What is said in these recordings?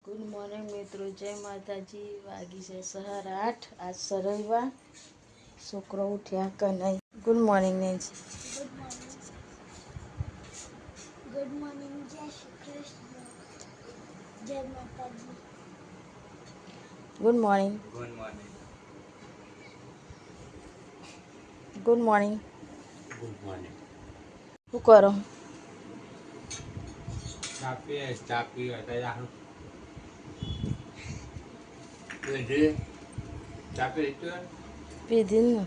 Good morning મિત્રો, જય માતાજી. વાગી છે 8:30. આજ રવિવાર, છોકરો ઉઠ્યા કે નહીં. Good morning Nancy. Good morning. જય શ્રી કૃષ્ણ. જય માતાજી. Good morning. Good morning. Good morning. Good morning. શું કરો? ચા પીએ હતા. ચા પીધી ને.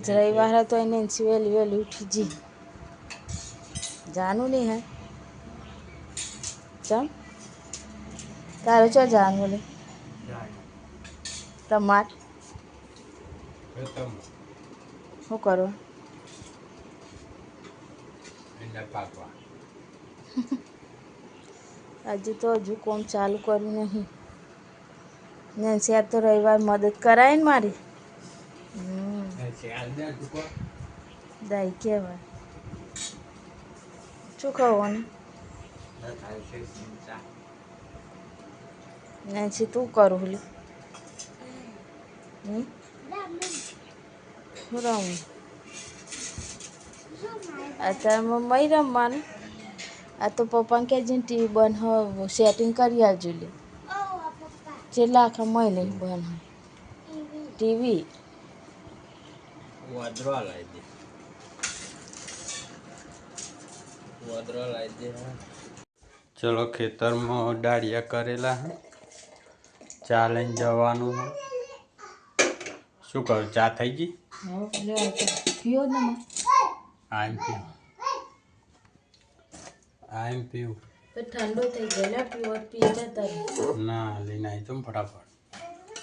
રવિવાર હતો એને વહેલી વહેલી ઉઠી જી. જાનું નહીં હે ચમ તારે ચો જાનું બોલે ટમાટ શું કરો? આજે તો હજુ કોમ ચાલુ કર્યું નહીં. નેન્સી આજ તો રવિવાર મદદ કરાય ને મારી. દાઈ કહેવાય. શું ખાવાનું? નેન્સી તું કરું લે. શું રમવું? અત્યારમાં મય રમવાનું. આ તો પપ્પાને કહેજે ટીવી બંધ સેટિંગ કરી આવજો લે. છેલ્લા આખા મહિને બંધ ટીવી. ચલો ખેતરમાં ડાળિયા કરેલા હે, ચા લઈને જવાનું હે. શું કરું? ચા થઈ ગઈ? પીઓ ને આમ પીવું તો ઠંડો થઈ ગયેલા પીવો પી જતા ના લઈને આવી તો ફટાફટ.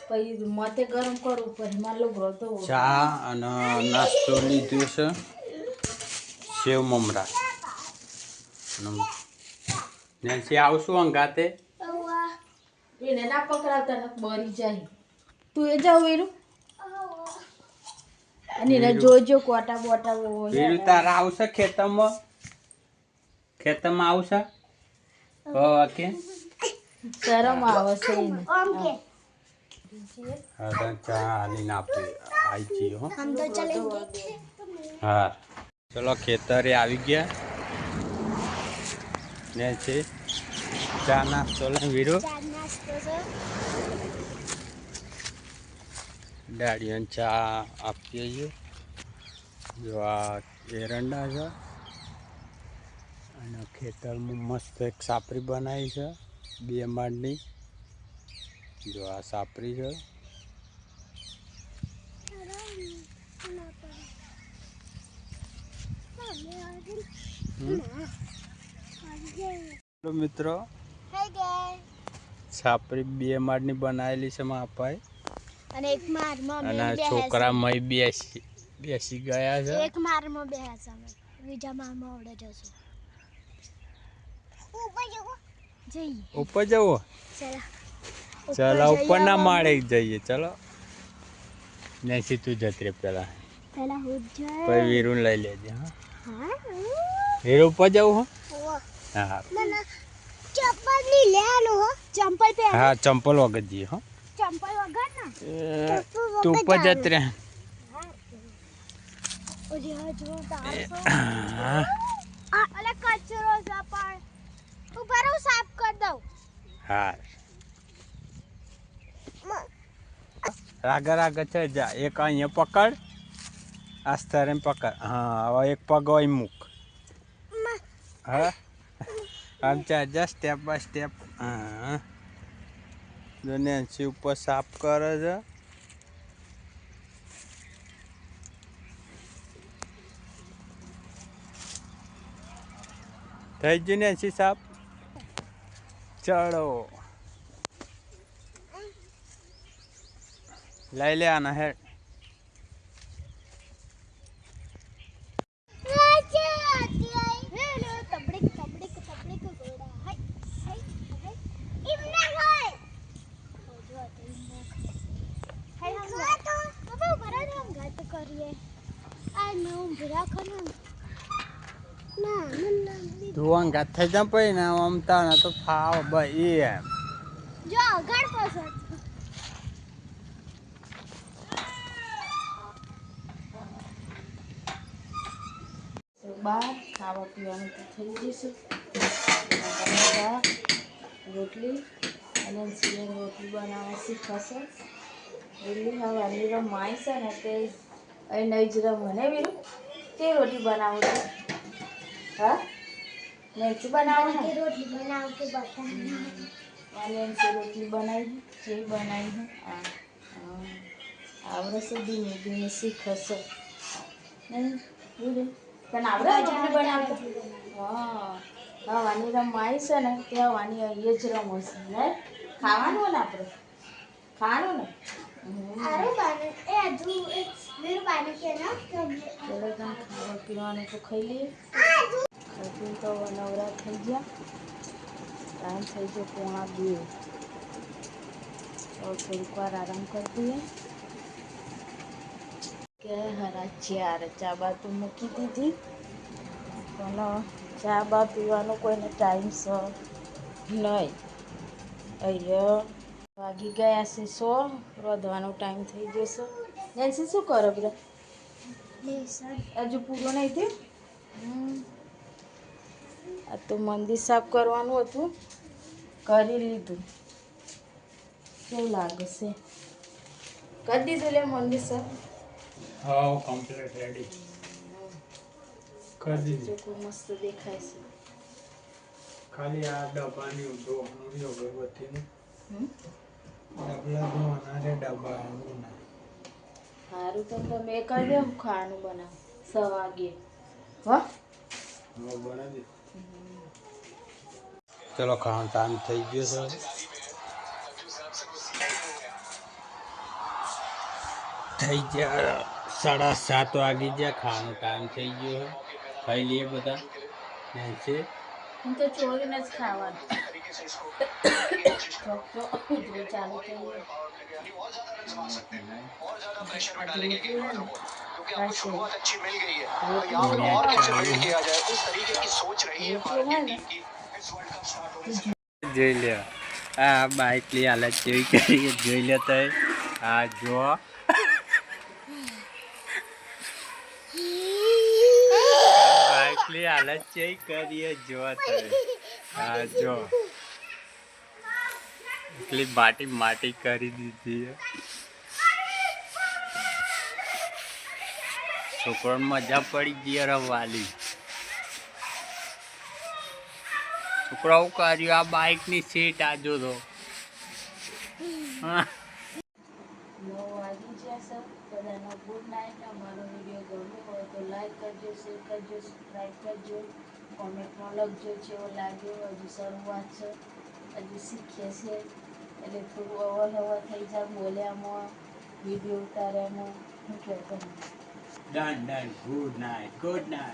પછી માથે ગરમ કરવું પડે. મારો બ્રતો ચા અને નાસ્તો લીધું છે, સેવ મમરા. નેન્સી આવશું અંગાતે? એને ના પકડાવતા ને બરી જાય. તું એ જાવ વીરું અને એને જોજો કોટા બોટા. વીરું તારા આવશે ખેતરમાં? ખેતરમાં આવશે? ઓકે. શરમ આવે છે એને. હા તો ચા આલીને આપી આવી છીએ હો. हम तो चलेंगे. હા ચલો ખેતરે આવી ગયા ને છે ચા નાસ્તો લઈને વીરો चार नाश्तो से દાડિયાને ચા આપીએ છીએ. જો આ એરંડા છે અને ખેતરમાં મસ્ત એક સાપરી બનાવી છે 2 માળની. જો આ સાપરી છે. મિત્રો हाय गाइस. સાપરી 2 માળની બનાવેલી છે મારા અપાએ. અને એક માર માં અને આ છોકરા મય બેસી ગયા છે. એક માર માં બેહ્યા છે. બીજા માર માં ઓડે જશું. ઉપર ઉપર જઈએ. જવો? ચલો ચલો ઉપર ના માળે જઈએ. ચલો નેસી તું જતી રે પેલા હું જાય. પછી વીરુને લઈ લેજે. હા હા વીરુ ઉપર જવું હો? ઓ હા મને ચપ્પલ ની લેલો હો. ચંપલ પહેર. હા ચંપલ વગર જઈએ હો. ચંપલ વગર ના તું ઉપર જતી રે. ઓલી હજુ તાસો હા અલે કચરો છે પણ ઉપર હું સાફ કરી દઉં. હા રાગા છે. જા એક અહીંયા પકડ, આસ્તરે પકડ. હા હવે એક પગ અહીં મૂક. હા આમ જા સ્ટેપ બાય સ્ટેપ. હા જો નેન્સી ઉપર સાફ કરે છે. થઈ ગયું નેન્સી સાફ? ચલો લઈ લે આના હેડ. કરીએ આ નું ભરા ખનું ના ધોવા સંગાત થઈ જાય પછી ને આમ તને તો ફાવ ભાઈ એમ જો ઘર પસંદ બહાર ખાવા પીવાનું તો થઈ જશે. શાક રોટલી અને સિંગ રોટલી બનાવવા શીખશે. એટલી હવાની રમાય છે ને તે અહીં નહીં જ રમને બીરું તે રોટી બનાવું છું. હા મેથી બનાવો ને રોટલી બનાવ કે બટા અને એમ રોટલી બનાવી જે બનાવી હા આવડે છે ધીમે ધીમે શીખશે નહીં બોલે તને આવડે રોટલી બનાવતા હા હવાની રમાય છે ને તે હવાની અહીં જ રમશે ને ખાવાનું ને આપણે ખાવાનું ને અરે બાને એ આજુ એક મેરું બાને કે ના ચલો તને ખાવા પીવાનું તો ખાઈ લઈએ. ખાઈ તો નવરા થઈ ગયા. ટાઈમ થઈ ગયો 1:45. और થોડીક વાર આરામ કરી દઈએ કે હરા 4 ચા બા તો મૂકી દીધી પણ ચા બા પીવાનો કોઈને ટાઈમ છે નહીં. અહીંયા વાગી ગયા છે 100 રોધવાનો ટાઈમ થઈ જશે. નેન્સી શું કરો બેટા લેસન હજુ પૂરો નહીં થયું. આ તો મંદિર સાફ કરવાનું હતું કરી લીધું. કેવું લાગે છે કરી દીધું લે મંદિર સાફ. હા કમ્પ્લીટ રેડી કરી દીધી. ચોખ્ખું મસ્ત દેખાય છે. ખાલી આ ડબ્બાની ધોવાનું અગરબત્તીનું હમ ડબલા ધોવાના રે ડબ્બા ના સારું તો તમે કરી દો ખાવાનું બનાવ 6 વાગે હો બનાવી ચલો ખાવાનું ટાઈમ થઈ ગયો છે. થઈ ગયા 7:30 વાગી ગયા. ખાવાનો ટાઈમ થઈ ગયો છે. ખાઈ લઈએ બધા. છે હું તો ચોરીને જ ખાવાનું તો ઉધરો ચાલુ થઈ ગયો. જોઈ લે આ બાઈક ની હાલત કેવી કરી જોઈ લે તો આ જો બાઈક ની હાલત કેવી કરીએ જો તમે આ જો એટલી માટી માટી કરી દીધી. છોકરાને મજા પડી ગઈ રમવાની. છોકરાઓ કર્યું આ બાઈક ની સીટ આ જો તો 9 વાગી ગયા સર. બધાનો ગુડ નાઇટ. અમારો વિડીયો ગમ્યો હોય તો લાઈક કરજો, શેર કરજો, સબસ્ક્રાઈબ કરજો, કોમેન્ટમાં લખજો જેવો લાગ્યો. હજુ શરૂઆત છે, હજુ શીખીએ છીએ એટલે થોડું અવર થઈ જાય બોલ્યામાં વિડીયો ઉતાર્યામાં. શું કહેતો done done good night good night.